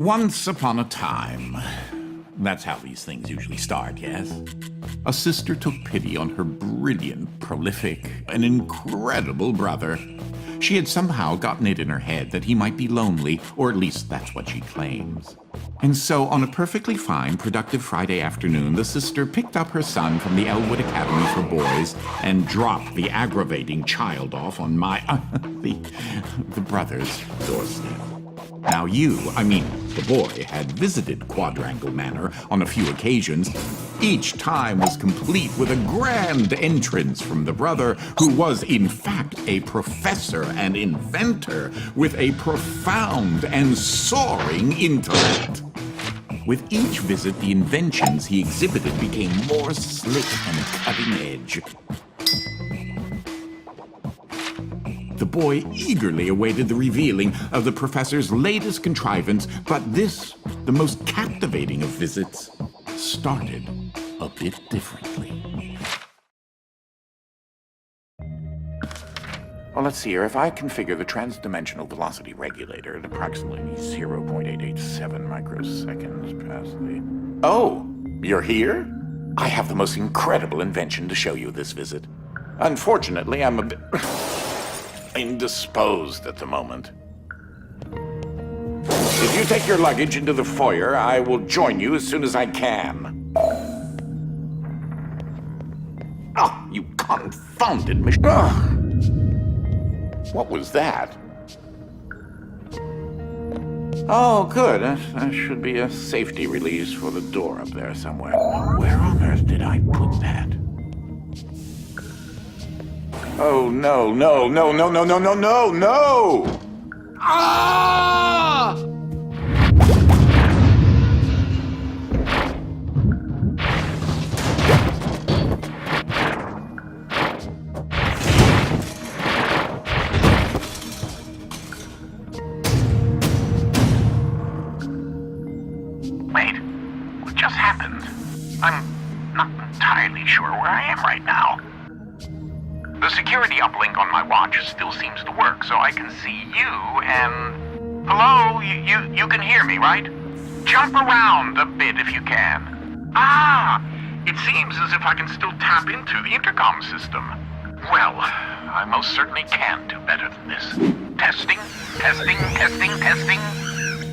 Once upon a time. That's how these things usually start, yes? A sister took pity on her brilliant, prolific, and incredible brother. She had somehow gotten it in her head that he might be lonely, or at least that's what she claims. And so, on a perfectly fine, productive Friday afternoon, the sister picked up her son from the Elwood Academy for Boys and dropped the aggravating child off on the brother's doorstep. Now the boy, had visited Quadrangle Manor on a few occasions. Each time was complete with a grand entrance from the brother, who was in fact a professor and inventor with a profound and soaring intellect. With each visit, the inventions he exhibited became more slick and cutting edge. The boy eagerly awaited the revealing of the professor's latest contrivance, but this, the most captivating of visits, started a bit differently. Well, let's see here. If I configure the transdimensional velocity regulator at approximately 0.887 microseconds past the... Oh, you're here? I have the most incredible invention to show you this visit. Unfortunately, I'm a bit... indisposed at the moment. If you take your luggage into the foyer, I will join you as soon as I can. Oh, you confounded machine. What was that? Oh, good. That should be a safety release for the door up there somewhere. Where on earth did I put that? Oh, no, no, no, no, no, no, no, no, no! Ah! Wait, what just happened? I'm not entirely sure where I am right now. The security uplink on my watch still seems to work, so I can see you and... Hello? You can hear me, right? Jump around a bit if you can. Ah! It seems as if I can still tap into the intercom system. Well, I most certainly can do better than this. Testing, testing, testing, testing,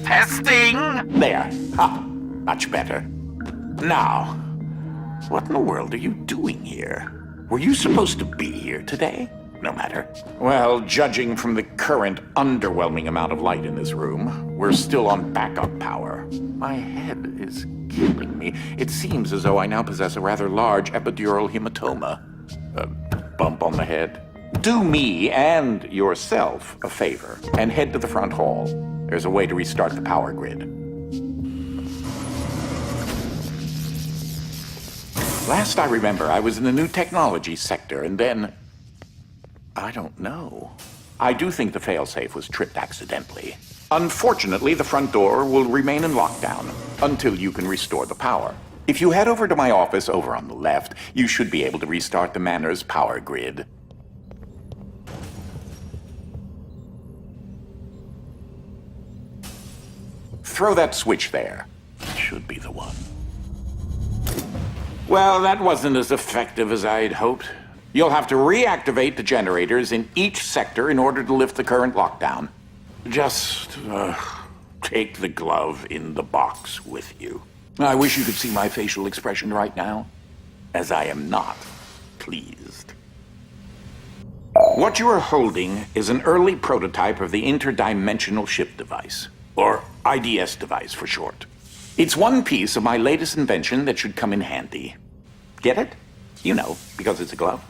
testing! There. Ha! Much better. Now, what in the world are you doing here? Were you supposed to be here today? No matter. Well, judging from the current underwhelming amount of light in this room, we're still on backup power. My head is killing me. It seems as though I now possess a rather large epidural hematoma. A bump on the head. Do me and yourself a favor and head to the front hall. There's a way to restart the power grid. Last I remember, I was in the new technology sector, and then... I don't know. I do think the failsafe was tripped accidentally. Unfortunately, the front door will remain in lockdown until you can restore the power. If you head over to my office over on the left, you should be able to restart the manor's power grid. Throw that switch there. It should be the one. Well, that wasn't as effective as I'd hoped. You'll have to reactivate the generators in each sector in order to lift the current lockdown. Just, take the glove in the box with you. I wish you could see my facial expression right now, as I am not pleased. What you are holding is an early prototype of the interdimensional ship device, or IDS device for short. It's one piece of my latest invention that should come in handy. Get it? You know, because it's a glove.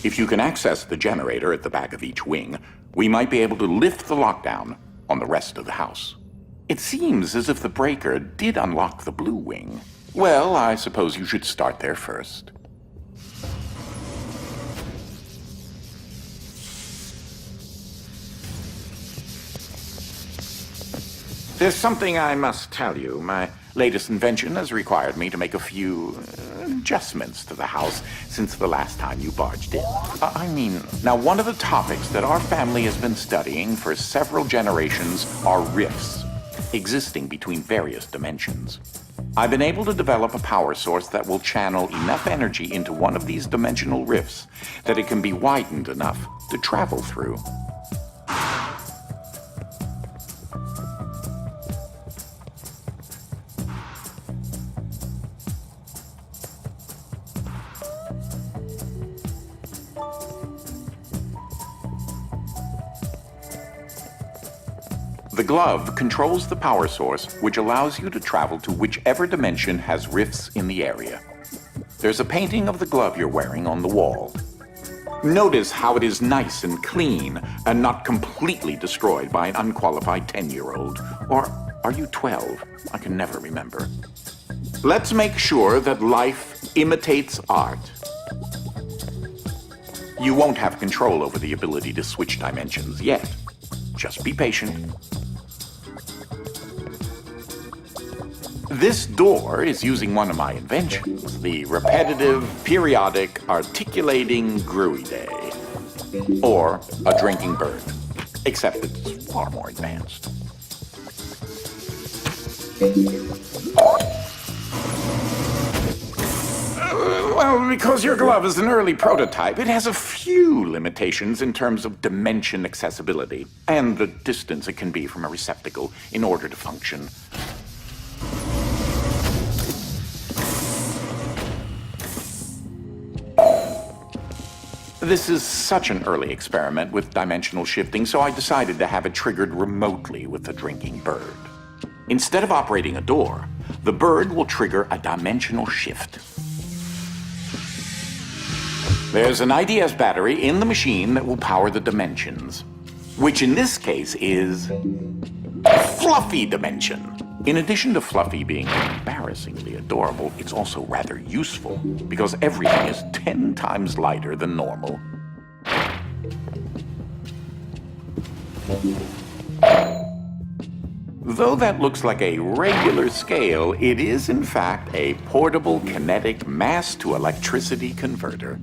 If you can access the generator at the back of each wing, we might be able to lift the lockdown on the rest of the house. It seems as if the breaker did unlock the blue wing. Well, I suppose you should start there first. There's something I must tell you. My latest invention has required me to make a few adjustments to the house since the last time you barged in. Now one of the topics that our family has been studying for several generations are rifts existing between various dimensions. I've been able to develop a power source that will channel enough energy into one of these dimensional rifts that it can be widened enough to travel through. The glove controls the power source, which allows you to travel to whichever dimension has rifts in the area. There's a painting of the glove you're wearing on the wall. Notice how it is nice and clean and not completely destroyed by an unqualified 10-year-old. Or are you 12? I can never remember. Let's make sure that life imitates art. You won't have control over the ability to switch dimensions yet. Just be patient. This door is using one of my inventions, the repetitive, periodic, articulating gruidae, or a drinking bird, except it's far more advanced. Well, because your glove is an early prototype, it has a few limitations in terms of dimension accessibility and the distance it can be from a receptacle in order to function. This is such an early experiment with dimensional shifting, so I decided to have it triggered remotely with the drinking bird. Instead of operating a door, the bird will trigger a dimensional shift. There's an IDS battery in the machine that will power the dimensions, which in this case is Fluffy Dimension. In addition to Fluffy being embarrassingly adorable, it's also rather useful because everything is 10 times lighter than normal. Though that looks like a regular scale, it is in fact a portable kinetic mass-to-electricity converter.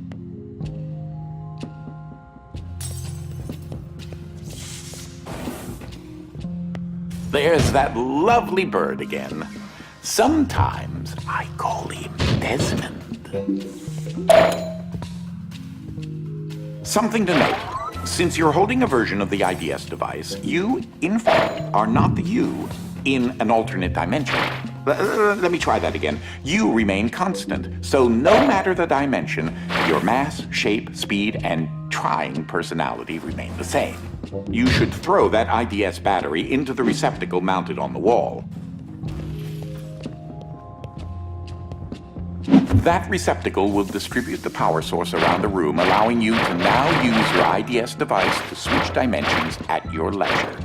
There's that lovely bird again. Sometimes I call him Desmond. Something to note. Since you're holding a version of the IDS device, you, in fact, are not the you in an alternate dimension. Let me try that again. You remain constant, so no matter the dimension, your mass, shape, speed, and trying personality remain the same. You should throw that IDS battery into the receptacle mounted on the wall. That receptacle will distribute the power source around the room, allowing you to now use your IDS device to switch dimensions at your leisure.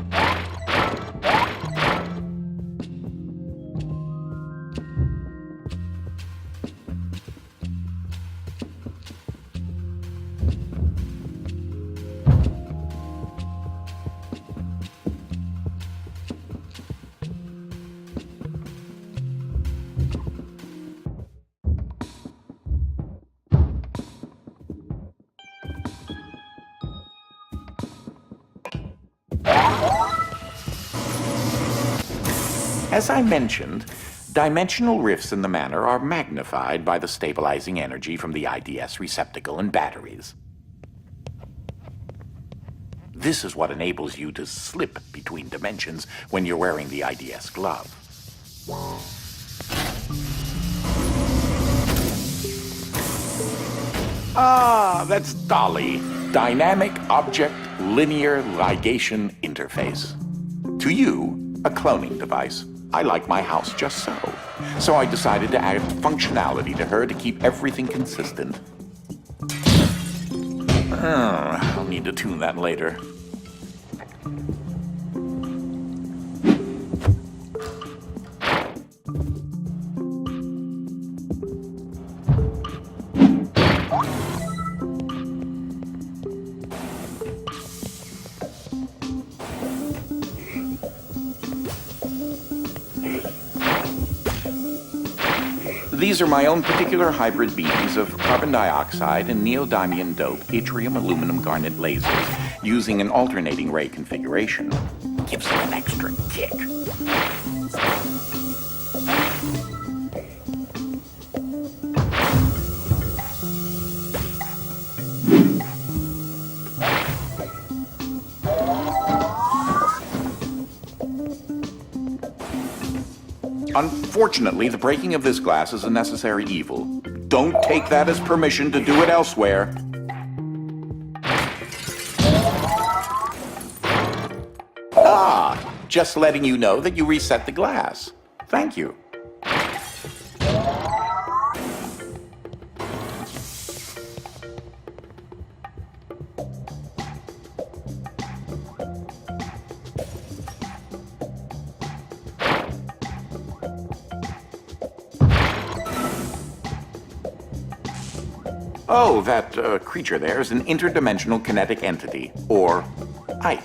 As I mentioned, dimensional rifts in the manor are magnified by the stabilizing energy from the IDS receptacle and batteries. This is what enables you to slip between dimensions when you're wearing the IDS glove. Ah, that's Dolly, Dynamic Object Linear Ligation Interface. To you, a cloning device. I like my house just so. So I decided to add functionality to her to keep everything consistent. I'll need to tune that later. These are my own particular hybrid beams of carbon dioxide and neodymium dope yttrium aluminum garnet lasers using an alternating ray configuration. Gives them an extra kick. Unfortunately, the breaking of this glass is a necessary evil. Don't take that as permission to do it elsewhere. Ah, just letting you know that you reset the glass. Thank you. Oh, that creature there is an interdimensional kinetic entity, or Ike.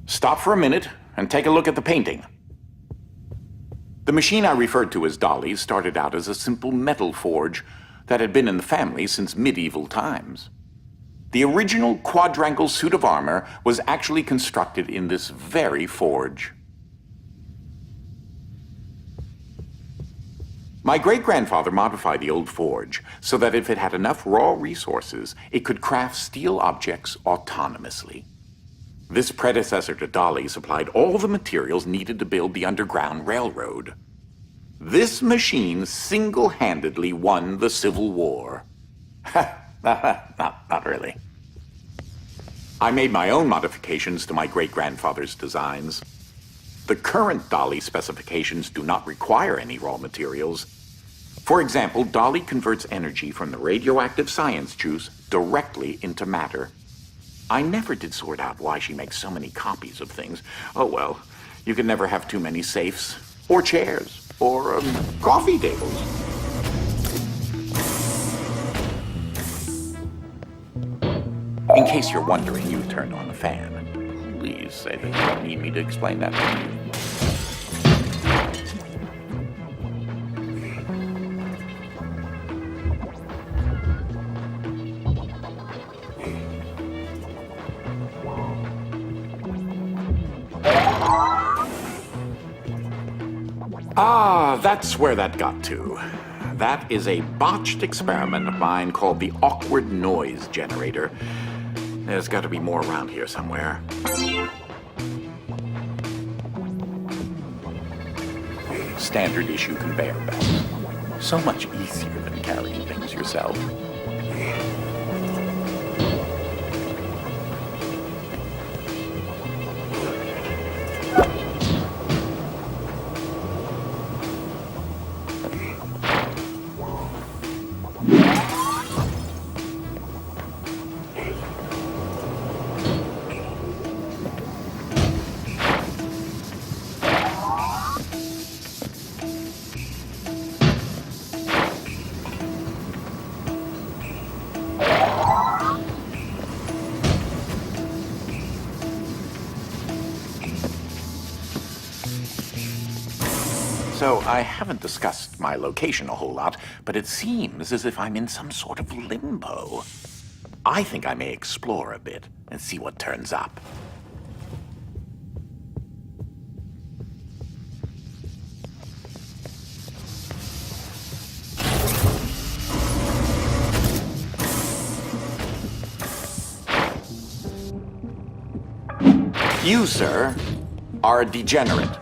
Stop for a minute and take a look at the painting. The machine I referred to as Dolly started out as a simple metal forge that had been in the family since medieval times. The original quadrangle suit of armor was actually constructed in this very forge. My great-grandfather modified the old forge so that if it had enough raw resources, it could craft steel objects autonomously. This predecessor to Dolly supplied all the materials needed to build the Underground Railroad. This machine single-handedly won the Civil War. Not really. I made my own modifications to my great-grandfather's designs. The current Dolly specifications do not require any raw materials. For example, Dolly converts energy from the radioactive science juice directly into matter. I never did sort out why she makes so many copies of things. Oh well, you can never have too many safes, or chairs, or coffee tables. In case you're wondering, you turned on the fan. Please say that you don't need me to explain that to you. Ah, that's where that got to. That is a botched experiment of mine called the awkward noise generator. There's got to be more around here somewhere. Standard issue conveyor belt. So much easier than carrying things yourself. So, I haven't discussed my location a whole lot, but it seems as if I'm in some sort of limbo. I think I may explore a bit and see what turns up. You, sir, are a degenerate.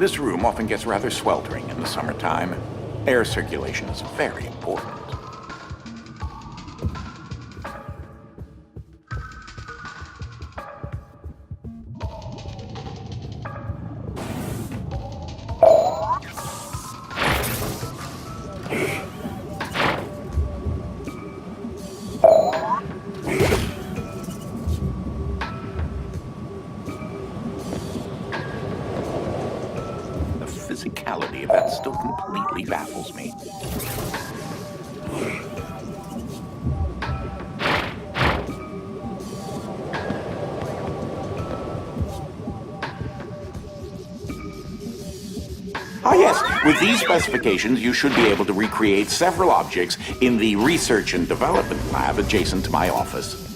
This room often gets rather sweltering in the summertime. Air circulation is very important. The physicality of that still completely baffles me. Ah, yes. With these specifications, you should be able to recreate several objects in the research and development lab adjacent to my office.